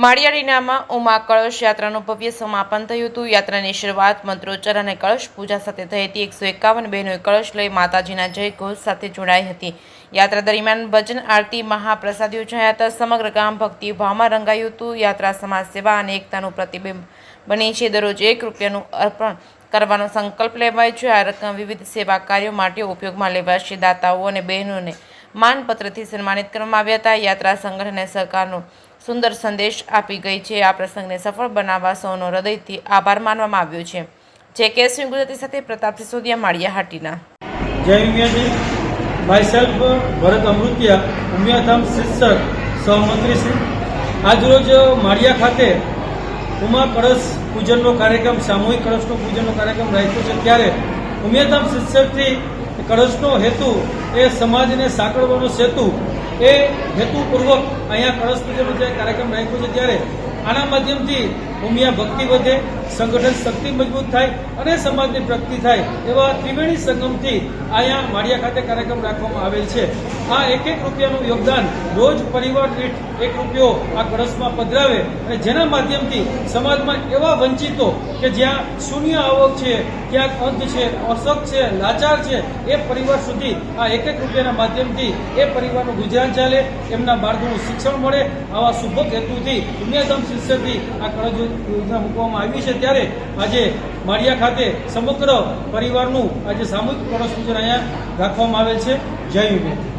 માળિયાડીનામાં ઉમા કળશ યાત્રાનું ભવ્ય સમાપન થયું હતું। યાત્રાની શરૂઆત મંત્રોચ્ચાર અને કળશ પૂજા સાથે થઈ હતી। 151 બહેનોએ કળશ લઈ માતાજીના જય ઘોષ સાથે જોડાઈ હતી। યાત્રા દરમિયાન ભજન આરતી મહાપ્રસાદ યોજાયા હતા। સમગ્ર ગામ ભક્તિ ભાવમાં રંગાયું હતું। યાત્રા સમાજ સેવા અને એકતાનું પ્રતિબિંબ બની છે। દરરોજ 1 રૂપિયાનું અર્પણ કરવાનો સંકલ્પ લેવાય છે। આ રકમ વિવિધ સેવા કાર્યો માટે ઉપયોગમાં લેવાશે। દાતાઓ અને બહેનોને માનપત્રથી સન્માનિત કરવામાં આવ્યા હતા। યાત્રા સંગઠન અને સરકારનો સુંદર સંદેશ આપી ગઈ છે। આ પ્રસંગને સફળ બનાવવા સૌનો હૃદયથી આભાર માનવામાં આવ્યો છે। જે ગુજરાતી સાથે પ્રતાપસિંહ સોદિયા, માળિયાહાટીના। જય ઉમિયાજી, માય સેલ્ફ ભરત અમૃતિયા, ઉમિયાધામ શિક્ષક સહમંત્રી શ્રી। આજરોજ માળિયા ખાતે ઉમા કળશ પૂજનનો કાર્યક્રમ, સામૂહિક કળશનો પૂજનનો કાર્યક્રમ રાખ્યો છે। ત્યારે ઉમિયાધામ શિક્ષકથી કળશનો હેતુ એ સમાજને સાંકળવાનો સેતુ, એ હેતુપૂર્વક અહીંયા કળશ પૂજનનો જે કાર્યક્રમ રાખ્યો છે, ત્યારે આના માધ્યમથી ઉમિયા ભક્તિ વધે, સંગઠન શક્તિ મજબૂત થાય અને સમાજની પ્રગતિ થાય, એવા ત્રિવેણી સંગમથી અહીંયા માળિયા ખાતે કાર્યક્રમ રાખવામાં આવેલ છે। આ 1-1 રૂપિયાનું યોગદાન રોજ પરિવાર દીઠ 1 રૂપિયો આ કળશમાં પધરાવે અને જેના માધ્યમથી સમાજમાં એવા વંચિતો કે જ્યાં શૂન્ય આવક છે, ક્યાંક અંધ છે, અશક્ત છે, લાચાર છે, એ પરિવાર સુધી આ 1-1 રૂપિયાના માધ્યમથી એ પરિવારનું ગુજરાન ચાલે, એમના બાળકોનું શિક્ષણ મળે, આવા શુભક હેતુથી ઉમિયાધામ શિક્ષકથી આ કળશ યોજના મૂકવામાં આવી છે। ત્યારે આજે માળિયા ખાતે સમગ્ર પરિવારનું આજે સામૂહિક કળશ પૂજન અહીંયા રાખવામાં આવેલ છે। જય ઉમિયા।